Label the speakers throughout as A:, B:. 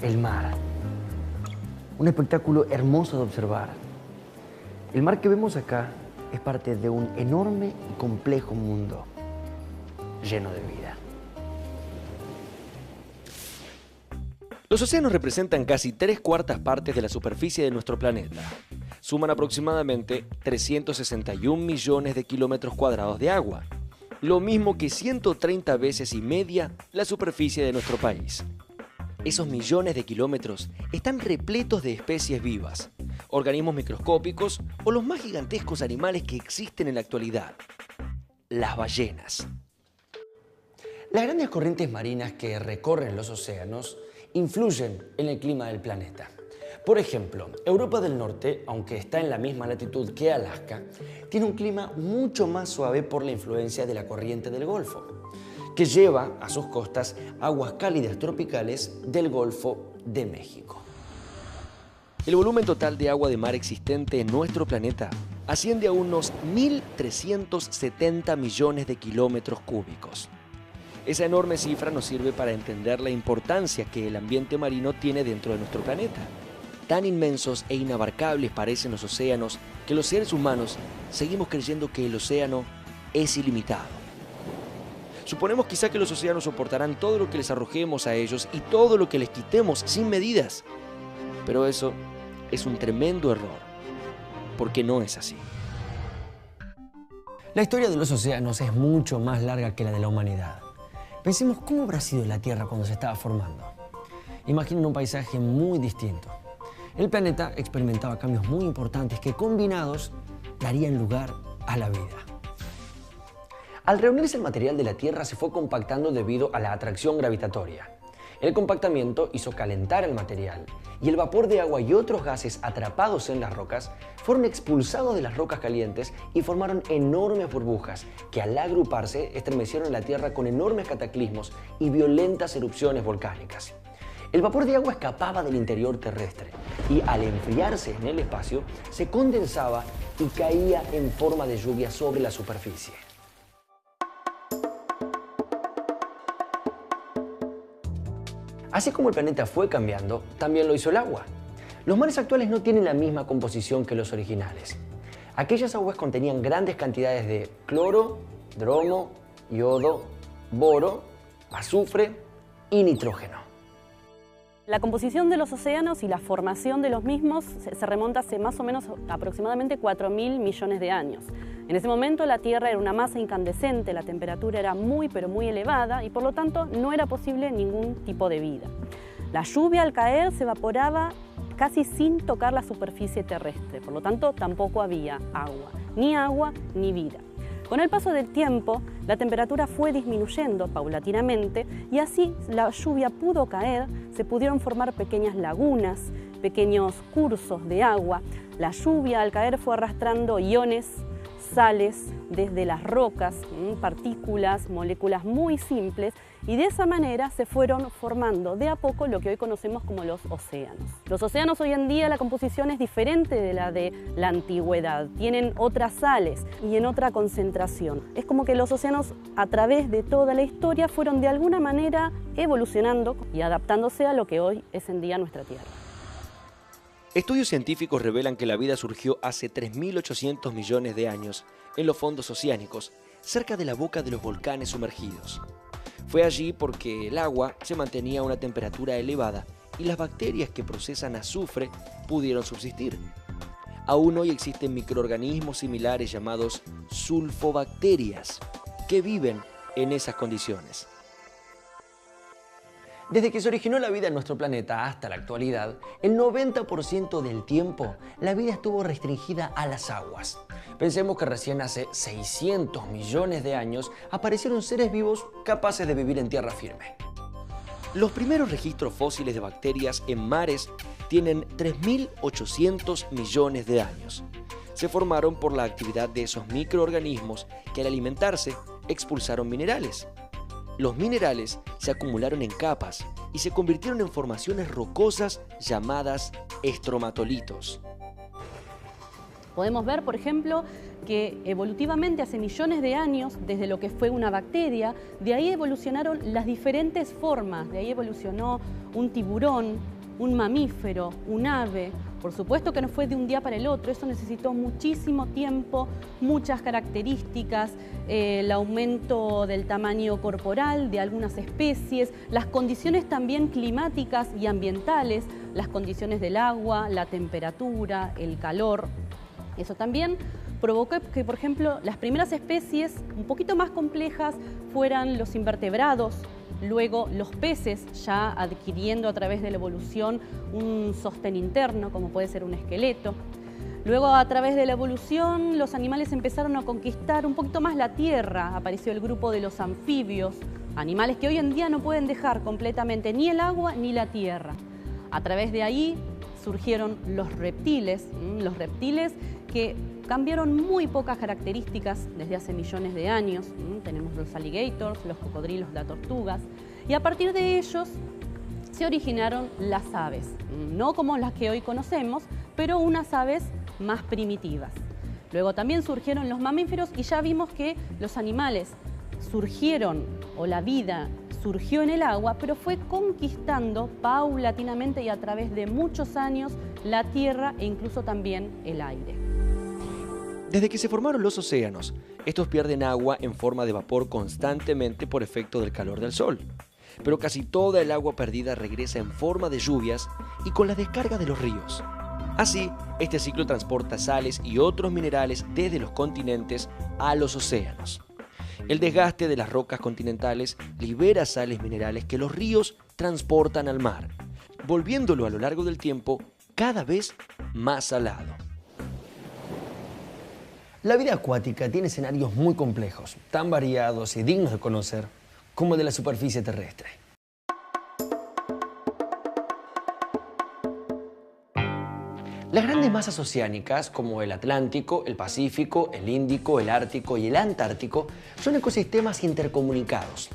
A: el mar. Un espectáculo hermoso de observar. El mar que vemos acá es parte de un enorme y complejo mundo lleno de vida.
B: Los océanos representan casi 3/4 partes de la superficie de nuestro planeta. Suman aproximadamente 361 millones de kilómetros cuadrados de agua, lo mismo que 130 veces y media la superficie de nuestro país. Esos millones de kilómetros están repletos de especies vivas, organismos microscópicos o los más gigantescos animales que existen en la actualidad, las ballenas.
A: Las grandes corrientes marinas que recorren los océanos influyen en el clima del planeta. Por ejemplo, Europa del Norte, aunque está en la misma latitud que Alaska, tiene un clima mucho más suave por la influencia de la corriente del Golfo, que lleva a sus costas aguas cálidas tropicales del Golfo de México.
B: El volumen total de agua de mar existente en nuestro planeta asciende a unos 1.370 millones de kilómetros cúbicos. Esa enorme cifra nos sirve para entender la importancia que el ambiente marino tiene dentro de nuestro planeta. Tan inmensos e inabarcables parecen los océanos que los seres humanos seguimos creyendo que el océano es ilimitado. Suponemos quizá que los océanos soportarán todo lo que les arrojemos a ellos y todo lo que les quitemos sin medidas. Pero eso es un tremendo error, porque no es así.
A: La historia de los océanos es mucho más larga que la de la humanidad. Pensemos cómo habrá sido la Tierra cuando se estaba formando. Imaginen un paisaje muy distinto. El planeta experimentaba cambios muy importantes que combinados darían lugar a la vida. Al reunirse el material de la Tierra se fue compactando debido a la atracción gravitatoria. El compactamiento hizo calentar el material y el vapor de agua y otros gases atrapados en las rocas fueron expulsados de las rocas calientes y formaron enormes burbujas que al agruparse estremecieron la Tierra con enormes cataclismos y violentas erupciones volcánicas. El vapor de agua escapaba del interior terrestre y al enfriarse en el espacio se condensaba y caía en forma de lluvia sobre la superficie. Así como el planeta fue cambiando, también lo hizo el agua. Los mares actuales no tienen la misma composición que los originales. Aquellas aguas contenían grandes cantidades de cloro, bromo, yodo, boro, azufre y nitrógeno.
C: La composición de los océanos y la formación de los mismos se remonta hace más o menos aproximadamente 4.000 millones de años. En ese momento la Tierra era una masa incandescente, la temperatura era muy pero muy elevada y por lo tanto no era posible ningún tipo de vida. La lluvia al caer se evaporaba casi sin tocar la superficie terrestre, por lo tanto tampoco había agua ni vida. Con el paso del tiempo, la temperatura fue disminuyendo paulatinamente y así la lluvia pudo caer, se pudieron formar pequeñas lagunas, pequeños cursos de agua. La lluvia al caer fue arrastrando iones, sales desde las rocas, partículas, moléculas muy simples y de esa manera se fueron formando de a poco lo que hoy conocemos como los océanos. Los océanos hoy en día la composición es diferente de la de la antigüedad, tienen otras sales y en otra concentración. Es como que los océanos a través de toda la historia fueron de alguna manera evolucionando y adaptándose a lo que hoy es en día nuestra Tierra.
B: Estudios científicos revelan que la vida surgió hace 3.800 millones de años en los fondos oceánicos, cerca de la boca de los volcanes sumergidos. Fue allí porque el agua se mantenía a una temperatura elevada y las bacterias que procesan azufre pudieron subsistir. Aún hoy existen microorganismos similares llamados sulfobacterias que viven en esas condiciones.
A: Desde que se originó la vida en nuestro planeta hasta la actualidad, el 90% del tiempo la vida estuvo restringida a las aguas. Pensemos que recién hace 600 millones de años aparecieron seres vivos capaces de vivir en tierra firme.
B: Los primeros registros fósiles de bacterias en mares tienen 3.800 millones de años. Se formaron por la actividad de esos microorganismos que al alimentarse expulsaron minerales. Los minerales se acumularon en capas y se convirtieron en formaciones rocosas llamadas estromatolitos.
C: Podemos ver, por ejemplo, que evolutivamente hace millones de años, desde lo que fue una bacteria, de ahí evolucionaron las diferentes formas. De ahí evolucionó un tiburón, un mamífero, un ave. Por supuesto que no fue de un día para el otro, eso necesitó muchísimo tiempo, muchas características, el aumento del tamaño corporal de algunas especies, las condiciones también climáticas y ambientales, las condiciones del agua, la temperatura, el calor. Eso también provocó que, por ejemplo, las primeras especies un poquito más complejas fueran los invertebrados, luego los peces, ya adquiriendo a través de la evolución un sostén interno, como puede ser un esqueleto. Luego, a través de la evolución, los animales empezaron a conquistar un poquito más la tierra. Apareció el grupo de los anfibios, animales que hoy en día no pueden dejar completamente ni el agua ni la tierra. A través de ahí surgieron los reptiles que cambiaron muy pocas características desde hace millones de años. Tenemos los alligators, los cocodrilos, las tortugas, y a partir de ellos se originaron las aves, no como las que hoy conocemos, pero unas aves más primitivas. Luego también surgieron los mamíferos y ya vimos que los animales surgieron, o la vida surgió en el agua, pero fue conquistando paulatinamente y a través de muchos años la tierra e incluso también el aire.
B: Desde que se formaron los océanos, estos pierden agua en forma de vapor constantemente por efecto del calor del sol. Pero casi toda el agua perdida regresa en forma de lluvias y con la descarga de los ríos. Así, este ciclo transporta sales y otros minerales desde los continentes a los océanos. El desgaste de las rocas continentales libera sales minerales que los ríos transportan al mar, volviéndolo a lo largo del tiempo cada vez más salado.
A: La vida acuática tiene escenarios muy complejos, tan variados y dignos de conocer como de la superficie terrestre. Las grandes masas oceánicas, como el Atlántico, el Pacífico, el Índico, el Ártico y el Antártico, son ecosistemas intercomunicados.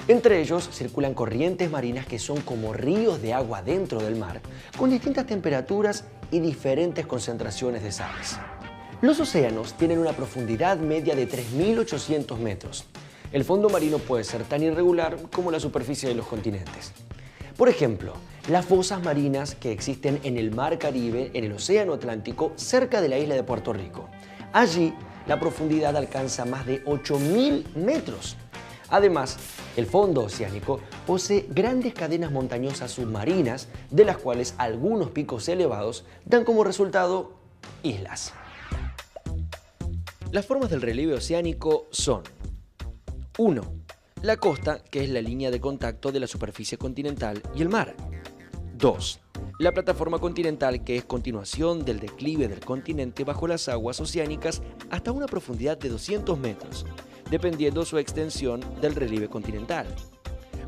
A: Entre ellos circulan corrientes marinas que son como ríos de agua dentro del mar, con distintas temperaturas y diferentes concentraciones de sales. Los océanos tienen una profundidad media de 3.800 metros. El fondo marino puede ser tan irregular como la superficie de los continentes. Por ejemplo, las fosas marinas que existen en el Mar Caribe, en el Océano Atlántico, cerca de la isla de Puerto Rico. Allí, la profundidad alcanza más de 8.000 metros. Además, el fondo oceánico posee grandes cadenas montañosas submarinas, de las cuales algunos picos elevados dan como resultado islas.
B: Las formas del relieve oceánico son: 1. La costa, que es la línea de contacto de la superficie continental y el mar. 2. La plataforma continental, que es continuación del declive del continente bajo las aguas oceánicas hasta una profundidad de 200 metros, dependiendo su extensión del relieve continental.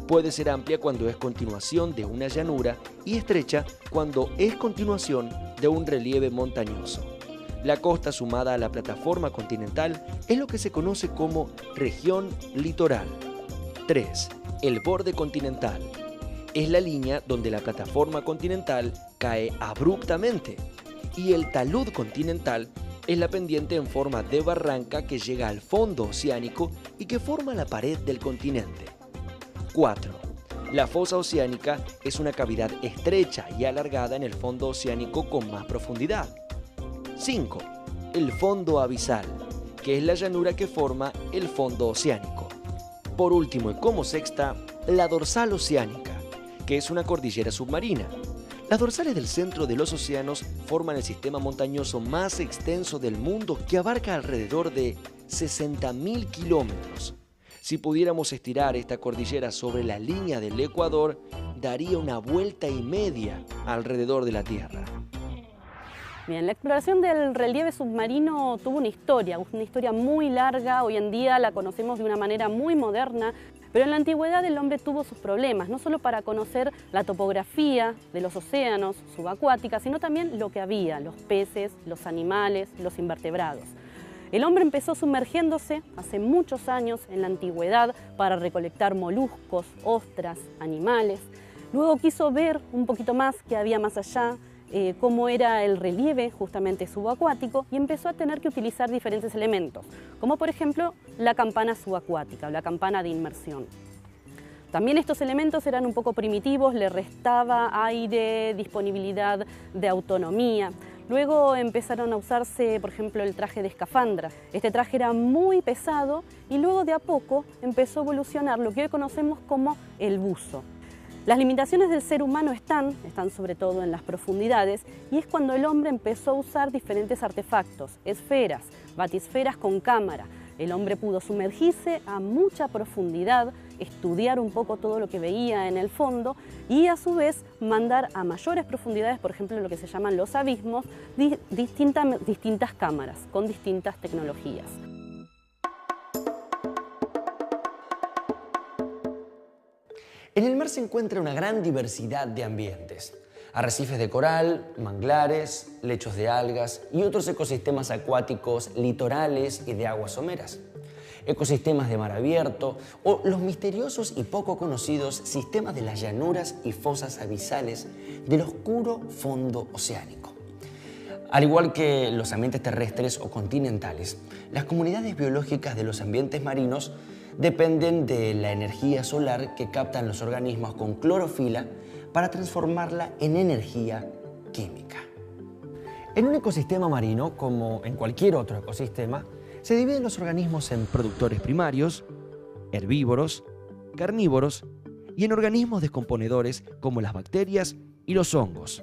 B: Puede ser amplia cuando es continuación de una llanura y estrecha cuando es continuación de un relieve montañoso. La costa sumada a la plataforma continental es lo que se conoce como región litoral. 3. El borde continental. Es la línea donde la plataforma continental cae abruptamente. Y el talud continental es la pendiente en forma de barranca que llega al fondo oceánico y que forma la pared del continente. 4. La fosa oceánica es una cavidad estrecha y alargada en el fondo oceánico con más profundidad. 5. El fondo abisal, que es la llanura que forma el fondo oceánico. Por último, y como sexta, la dorsal oceánica, que es una cordillera submarina. Las dorsales del centro de los océanos forman el sistema montañoso más extenso del mundo, que abarca alrededor de 60.000 kilómetros. Si pudiéramos estirar esta cordillera sobre la línea del Ecuador, daría una vuelta y media alrededor de la Tierra.
C: Bien, la exploración del relieve submarino tuvo una historia muy larga. Hoy en día la conocemos de una manera muy moderna, pero en la antigüedad el hombre tuvo sus problemas, no solo para conocer la topografía de los océanos subacuáticos, sino también lo que había, los peces, los animales, los invertebrados. El hombre empezó sumergiéndose hace muchos años en la antigüedad para recolectar moluscos, ostras, animales. Luego quiso ver un poquito más qué había más allá, cómo era el relieve justamente subacuático, y empezó a tener que utilizar diferentes elementos, como por ejemplo la campana subacuática o la campana de inmersión. También estos elementos eran un poco primitivos, le restaba aire, disponibilidad de autonomía. Luego empezaron a usarse, por ejemplo, el traje de escafandra. Este traje era muy pesado y luego de a poco empezó a evolucionar lo que hoy conocemos como el buzo. Las limitaciones del ser humano están sobre todo en las profundidades, y es cuando el hombre empezó a usar diferentes artefactos, esferas, batisferas con cámara. El hombre pudo sumergirse a mucha profundidad, estudiar un poco todo lo que veía en el fondo y a su vez mandar a mayores profundidades, por ejemplo, lo que se llaman los abismos, distintas cámaras con distintas tecnologías.
A: En el mar se encuentra una gran diversidad de ambientes. Arrecifes de coral, manglares, lechos de algas y otros ecosistemas acuáticos litorales y de aguas someras. Ecosistemas de mar abierto o los misteriosos y poco conocidos sistemas de las llanuras y fosas abisales del oscuro fondo oceánico. Al igual que los ambientes terrestres o continentales, las comunidades biológicas de los ambientes marinos dependen de la energía solar que captan los organismos con clorofila para transformarla en energía química. En un ecosistema marino, como en cualquier otro ecosistema, se dividen los organismos en
B: Productores primarios, herbívoros, carnívoros y en organismos descomponedores como las bacterias y los hongos.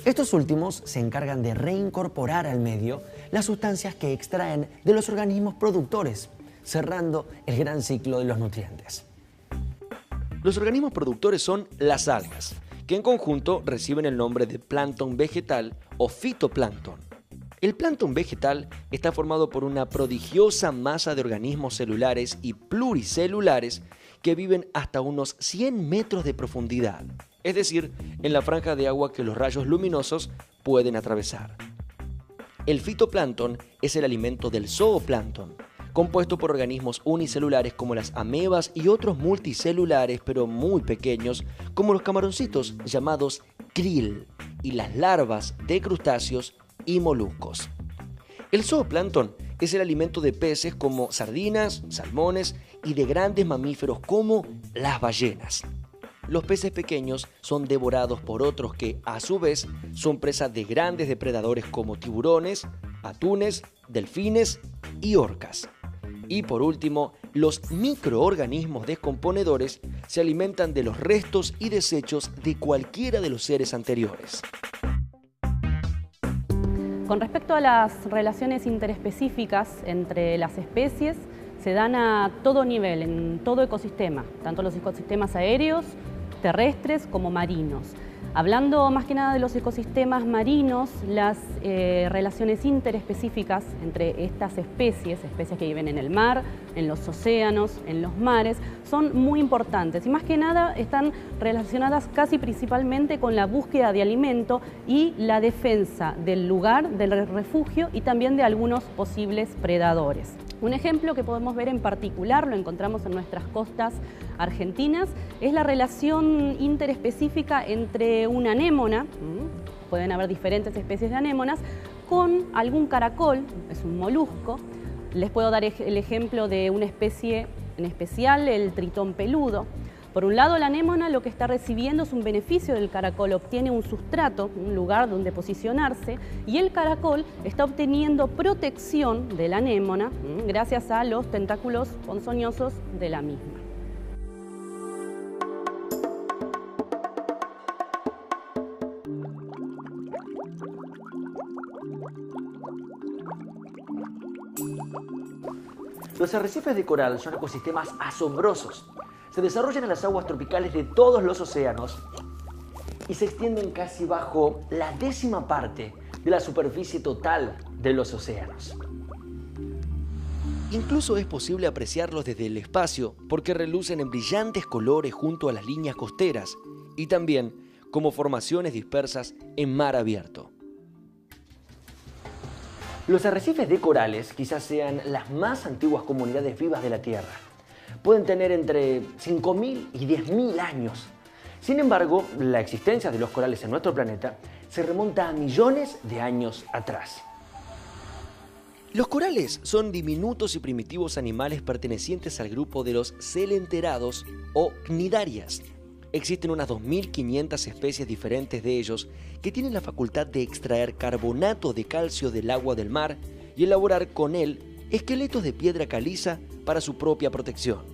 A: Estos últimos se encargan de reincorporar al medio las sustancias que extraen de los organismos productores, cerrando el gran ciclo de los nutrientes.
B: Los organismos productores son las algas, que en conjunto reciben el nombre de plancton vegetal o fitoplancton. El plancton vegetal está formado por una prodigiosa masa de organismos celulares y pluricelulares que viven hasta unos 100 metros de profundidad, es decir, en la franja de agua que los rayos luminosos pueden atravesar. El fitoplancton es el alimento del zooplancton, compuesto por organismos unicelulares como las amebas y otros multicelulares pero muy pequeños como los camaroncitos llamados krill y las larvas de crustáceos y moluscos. El zooplancton es el alimento de peces como sardinas, salmones y de grandes mamíferos como las ballenas. Los peces pequeños son devorados por otros que, a su vez, son presa de grandes depredadores como tiburones, atunes, delfines y orcas. Y por último, los microorganismos descomponedores se alimentan de los restos y desechos de cualquiera de los seres anteriores.
C: Con respecto a las relaciones interespecíficas entre las especies, se dan a todo nivel, en todo ecosistema, tanto los ecosistemas aéreos, terrestres como marinos. Hablando más que nada de los ecosistemas marinos, las relaciones interespecíficas entre estas especies que viven en el mar, en los océanos, en los mares, son muy importantes y más que nada están relacionadas casi principalmente con la búsqueda de alimento y la defensa del lugar, del refugio y también de algunos posibles predadores. Un ejemplo que podemos ver en particular, lo encontramos en nuestras costas argentinas, es la relación interespecífica entre una anémona, pueden haber diferentes especies de anémonas, con algún caracol, es un molusco. Les puedo dar el ejemplo de una especie en especial, el tritón peludo. Por un lado, la anémona lo que está recibiendo es un beneficio del caracol, obtiene un sustrato, un lugar donde posicionarse, y el caracol está obteniendo protección de la anémona gracias a los tentáculos ponzoñosos de la misma.
A: Los arrecifes de coral son ecosistemas asombrosos. Se desarrollan en las aguas tropicales de todos los océanos y se extienden casi bajo la 10ª parte de la superficie total de los océanos.
B: Incluso es posible apreciarlos desde el espacio porque relucen en brillantes colores junto a las líneas costeras y también como formaciones dispersas en mar abierto.
A: Los arrecifes de corales quizás sean las más antiguas comunidades vivas de la Tierra. Pueden tener entre 5.000 y 10.000 años. Sin embargo, la existencia de los corales en nuestro planeta se remonta a millones de años atrás.
B: Los corales son diminutos y primitivos animales pertenecientes al grupo de los coelenterados o cnidarias. Existen unas 2.500 especies diferentes de ellos que tienen la facultad de extraer carbonato de calcio del agua del mar y elaborar con él esqueletos de piedra caliza para su propia protección.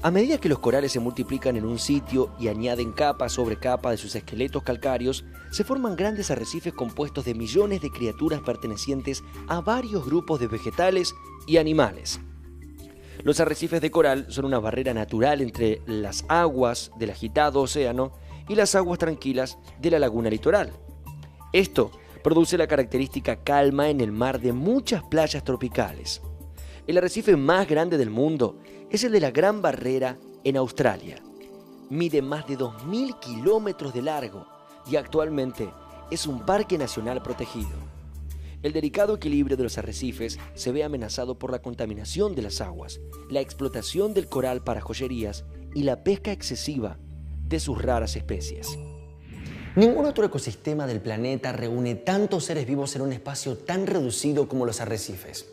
B: A medida que los corales se multiplican en un sitio y añaden capa sobre capa de sus esqueletos calcáreos, se forman grandes arrecifes compuestos de millones de criaturas pertenecientes a varios grupos de vegetales y animales. Los arrecifes de coral son una barrera natural entre las aguas del agitado océano y las aguas tranquilas de la laguna litoral. Esto produce la característica calma en el mar de muchas playas tropicales. El arrecife más grande del mundo es el de la Gran Barrera en Australia. Mide más de 2.000 kilómetros de largo y actualmente es un parque nacional protegido. El delicado equilibrio de los arrecifes se ve amenazado por la contaminación de las aguas, la explotación del coral para joyerías y la pesca excesiva de sus raras especies.
A: Ningún otro ecosistema del planeta reúne tantos seres vivos en un espacio tan reducido como los arrecifes.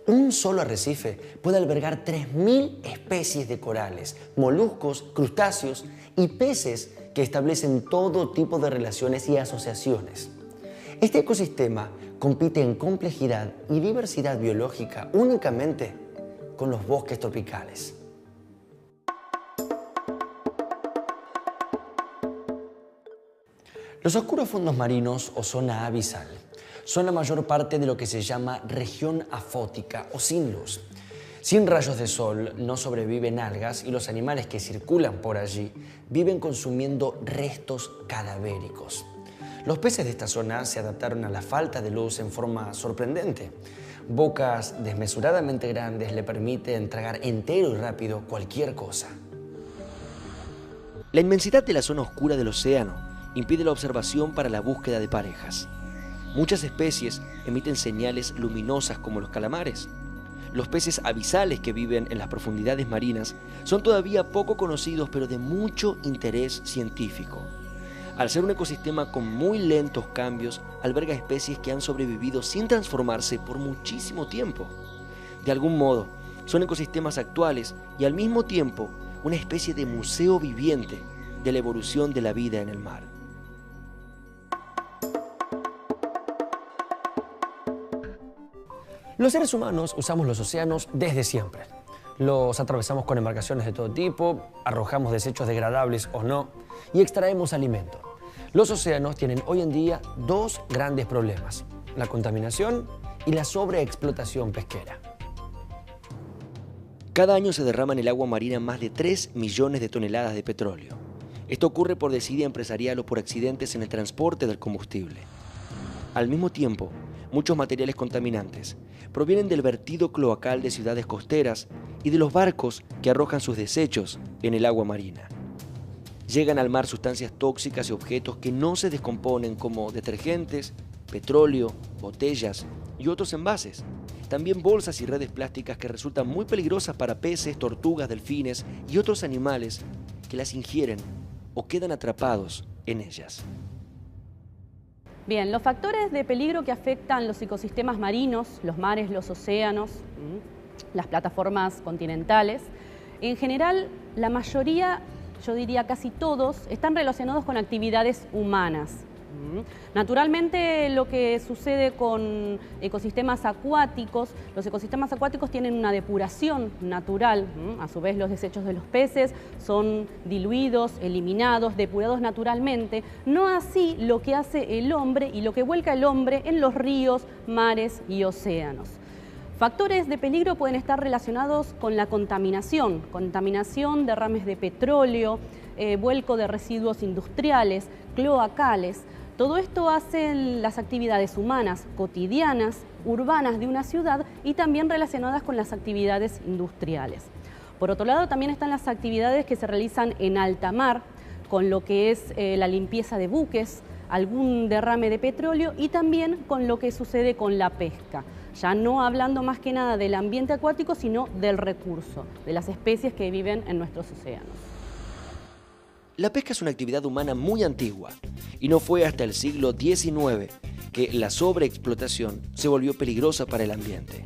A: Un solo arrecife puede albergar 3.000 especies de corales, moluscos, crustáceos y peces que establecen todo tipo de relaciones y asociaciones. Este ecosistema compite en complejidad y diversidad biológica únicamente con los bosques tropicales. Los oscuros fondos marinos o zona abisal son la mayor parte de lo que se llama región afótica o sin luz. Sin rayos de sol no sobreviven algas y los animales que circulan por allí viven consumiendo restos cadavéricos. Los peces de esta zona se adaptaron a la falta de luz en forma sorprendente. Bocas desmesuradamente grandes le permiten tragar entero y rápido cualquier cosa.
B: La inmensidad de la zona oscura del océano impide la observación para la búsqueda de parejas. Muchas especies emiten señales luminosas como los calamares. Los peces abisales que viven en las profundidades marinas son todavía poco conocidos, pero de mucho interés científico. Al ser un ecosistema con muy lentos cambios, alberga especies que han sobrevivido sin transformarse por muchísimo tiempo. De algún modo, son ecosistemas actuales y al mismo tiempo una especie de museo viviente de la evolución de la vida en el mar.
A: Los seres humanos usamos los océanos desde siempre. Los atravesamos con embarcaciones de todo tipo, arrojamos desechos degradables o no y extraemos alimento. Los océanos tienen hoy en día dos grandes problemas: la contaminación y la sobreexplotación pesquera.
B: Cada año se derrama en el agua marina más de 3 millones de toneladas de petróleo. Esto ocurre por desidia empresarial o por accidentes en el transporte del combustible. Al mismo tiempo, muchos materiales contaminantes provienen del vertido cloacal de ciudades costeras y de los barcos que arrojan sus desechos en el agua marina. Llegan al mar sustancias tóxicas y objetos que no se descomponen como detergentes, petróleo, botellas y otros envases. También bolsas y redes plásticas que resultan muy peligrosas para peces, tortugas, delfines y otros animales que las ingieren o quedan atrapados en ellas.
C: Bien, los factores de peligro que afectan los ecosistemas marinos, los mares, los océanos, las plataformas continentales, en general la mayoría, yo diría casi todos, están relacionados con actividades humanas. Naturalmente lo que sucede con ecosistemas acuáticos, los ecosistemas acuáticos tienen una depuración natural, a su vez los desechos de los peces son diluidos, eliminados, depurados naturalmente, no así lo que hace el hombre y lo que vuelca el hombre en los ríos, mares y océanos. Factores de peligro pueden estar relacionados con la contaminación, derrames de petróleo, vuelco de residuos industriales, cloacales. Todo esto hacen las actividades humanas cotidianas, urbanas de una ciudad y también relacionadas con las actividades industriales. Por otro lado, también están las actividades que se realizan en alta mar, con lo que es la limpieza de buques, algún derrame de petróleo y también con lo que sucede con la pesca. Ya no hablando más que nada del ambiente acuático, sino del recurso, de las especies que viven en nuestros océanos.
B: La pesca es una actividad humana muy antigua y no fue hasta el siglo XIX que la sobreexplotación se volvió peligrosa para el ambiente.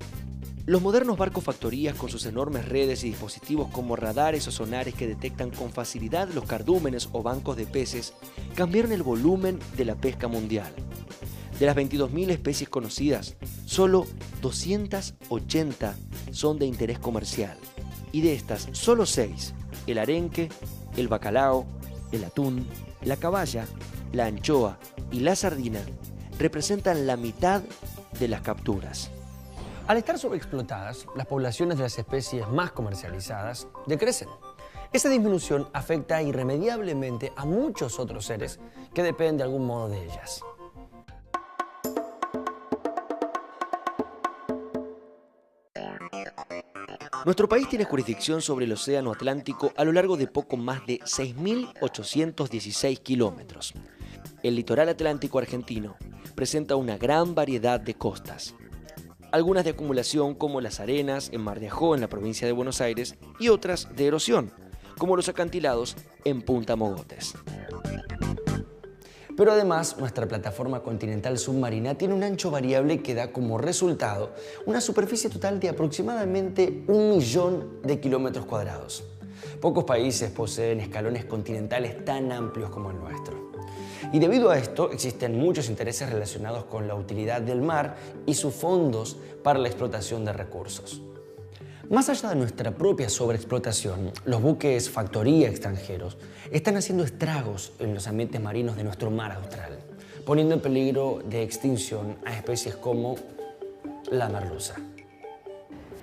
B: Los modernos barcos factorías con sus enormes redes y dispositivos como radares o sonares que detectan con facilidad los cardúmenes o bancos de peces cambiaron el volumen de la pesca mundial. De las 22.000 especies conocidas, solo 280 son de interés comercial y de estas solo 6, el arenque, el bacalao, el atún, la caballa, la anchoa y la sardina, representan la mitad de las capturas.
A: Al estar sobreexplotadas, las poblaciones de las especies más comercializadas decrecen. Esa disminución afecta irremediablemente a muchos otros seres que dependen de algún modo de ellas.
B: Nuestro país tiene jurisdicción sobre el Océano Atlántico a lo largo de poco más de 6.816 kilómetros. El litoral atlántico argentino presenta una gran variedad de costas. Algunas de acumulación como las arenas en Mar de Ajó en la provincia de Buenos Aires y otras de erosión, como los acantilados en Punta Mogotes.
A: Pero además, nuestra plataforma continental submarina tiene un ancho variable que da como resultado una superficie total de aproximadamente 1 millón de kilómetros cuadrados. Pocos países poseen escalones continentales tan amplios como el nuestro. Y debido a esto, existen muchos intereses relacionados con la utilidad del mar y sus fondos para la explotación de recursos. Más allá de nuestra propia sobreexplotación, los buques factoría extranjeros están haciendo estragos en los ambientes marinos de nuestro mar austral, poniendo en peligro de extinción a especies como la merluza.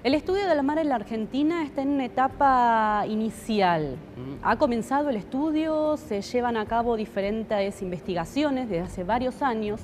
C: El estudio del mar en la Argentina está en una etapa inicial. Ha comenzado el estudio, se llevan a cabo diferentes investigaciones desde hace varios años,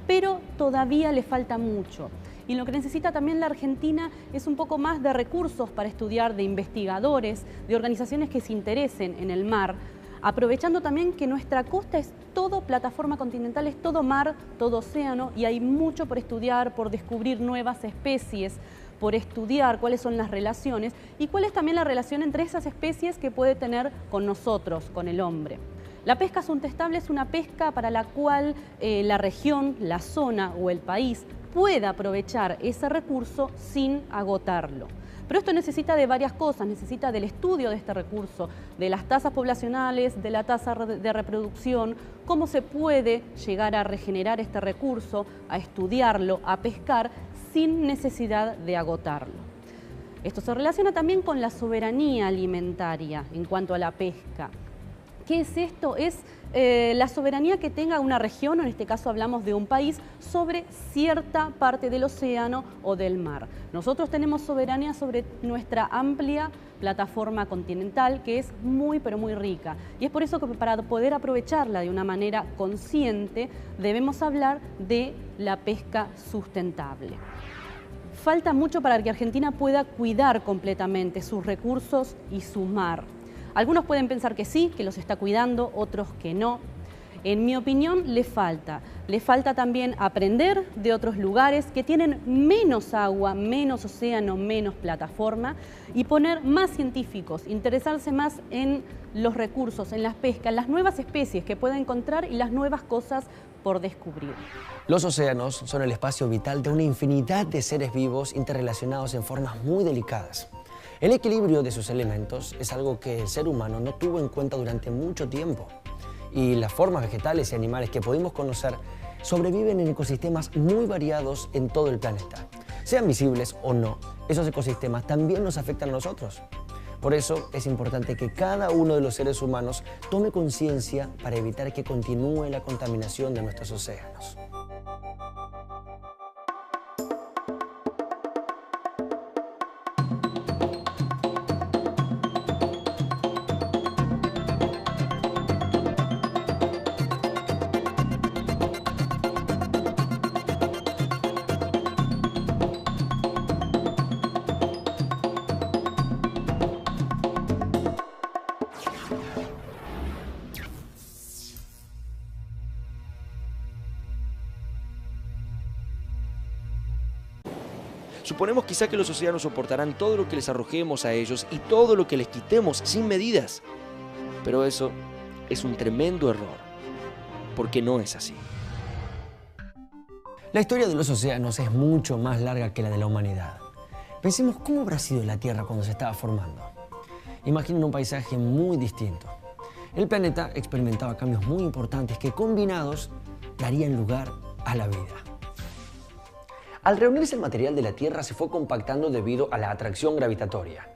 C: pero todavía le falta mucho. Y lo que necesita también la Argentina es un poco más de recursos para estudiar, de investigadores, de organizaciones que se interesen en el mar, aprovechando también que nuestra costa es todo plataforma continental, es todo mar, todo océano, y hay mucho por estudiar, por descubrir nuevas especies, por estudiar cuáles son las relaciones y cuál es también la relación entre esas especies que puede tener con nosotros, con el hombre. La pesca sustentable es una pesca para la cual la región, la zona o el país pueda aprovechar ese recurso sin agotarlo. Pero esto necesita de varias cosas, necesita del estudio de este recurso, de las tasas poblacionales, de la tasa de reproducción, cómo se puede llegar a regenerar este recurso, a estudiarlo, a pescar sin necesidad de agotarlo. Esto se relaciona también con la soberanía alimentaria en cuanto a la pesca. ¿Qué es esto? Es la soberanía que tenga una región, en este caso hablamos de un país, sobre cierta parte del océano o del mar. Nosotros tenemos soberanía sobre nuestra amplia plataforma continental, que es muy pero muy rica. Y es por eso que para poder aprovecharla de una manera consciente, debemos hablar de la pesca sustentable. Falta mucho para que Argentina pueda cuidar completamente sus recursos y su mar. Algunos pueden pensar que sí, que los está cuidando, otros que no. En mi opinión, le falta también aprender de otros lugares que tienen menos agua, menos océano, menos plataforma y poner más científicos, interesarse más en los recursos, en las pescas, las nuevas especies que pueden encontrar y las nuevas cosas por descubrir.
A: Los océanos son el espacio vital de una infinidad de seres vivos interrelacionados en formas muy delicadas. El equilibrio de sus elementos es algo que el ser humano no tuvo en cuenta durante mucho tiempo. Y las formas vegetales y animales que pudimos conocer sobreviven en ecosistemas muy variados en todo el planeta. Sean visibles o no, esos ecosistemas también nos afectan a nosotros. Por eso es importante que cada uno de los seres humanos tome conciencia para evitar que continúe la contaminación de nuestros océanos.
B: Suponemos quizá que los océanos soportarán todo lo que les arrojemos a ellos y todo lo que les quitemos sin medidas. Pero eso es un tremendo error, porque no es así.
A: La historia de los océanos es mucho más larga que la de la humanidad. Pensemos cómo habrá sido la Tierra cuando se estaba formando. Imaginen un paisaje muy distinto. El planeta experimentaba cambios muy importantes que combinados darían lugar a la vida. Al reunirse el material de la Tierra se fue compactando debido a la atracción gravitatoria.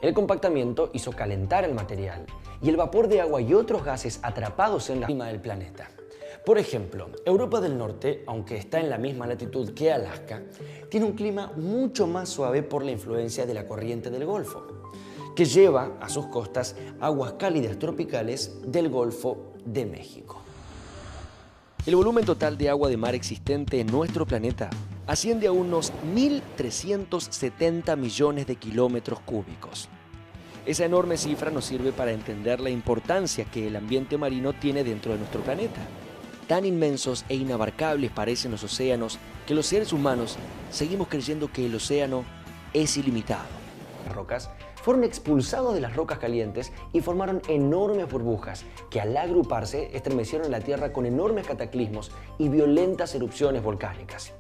A: El compactamiento hizo calentar el material y el vapor de agua y otros gases atrapados en la clima del planeta. Por ejemplo, Europa del Norte, aunque está en la misma latitud que Alaska, tiene un clima mucho más suave por la influencia de la corriente del Golfo, que lleva a sus costas aguas cálidas tropicales del Golfo de México.
B: El volumen total de agua de mar existente en nuestro planeta asciende a unos 1.370 millones de kilómetros cúbicos. Esa enorme cifra nos sirve para entender la importancia que el ambiente marino tiene dentro de nuestro planeta. Tan inmensos e inabarcables parecen los océanos que los seres humanos seguimos creyendo que el océano es ilimitado.
A: Las rocas fueron expulsados de las rocas calientes y formaron enormes burbujas que al agruparse estremecieron la Tierra con enormes cataclismos y violentas erupciones volcánicas.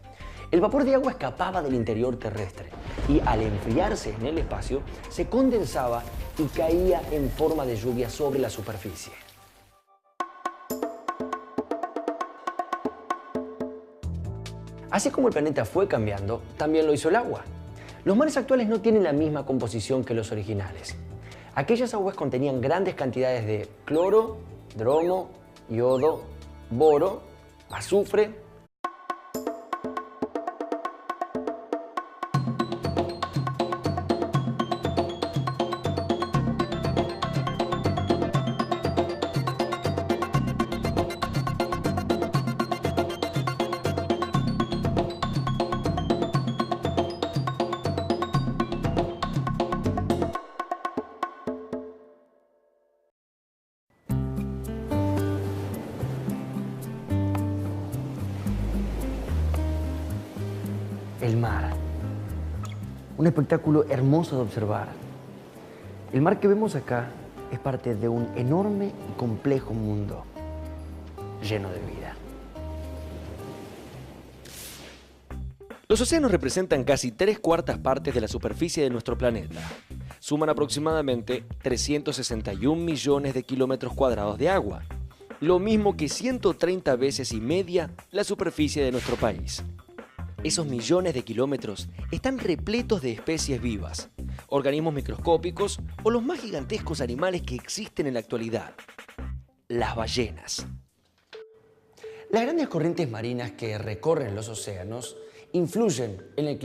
A: El vapor de agua escapaba del interior terrestre y al enfriarse en el espacio se condensaba y caía en forma de lluvia sobre la superficie. Así como el planeta fue cambiando, también lo hizo el agua. Los mares actuales no tienen la misma composición que los originales. Aquellas aguas contenían grandes cantidades de cloro, bromo, yodo, boro, azufre. El mar. Un espectáculo hermoso de observar. El mar que vemos acá es parte de un enorme y complejo mundo lleno de vida.
B: Los océanos representan casi 3/4 partes de la superficie de nuestro planeta. Suman aproximadamente 361 millones de kilómetros cuadrados de agua, lo mismo que 130 veces y media la superficie de nuestro país. Esos millones de kilómetros están repletos de especies vivas, organismos microscópicos o los más gigantescos animales que existen en la actualidad, las ballenas.
A: Las grandes corrientes marinas que recorren los océanos influyen en el clima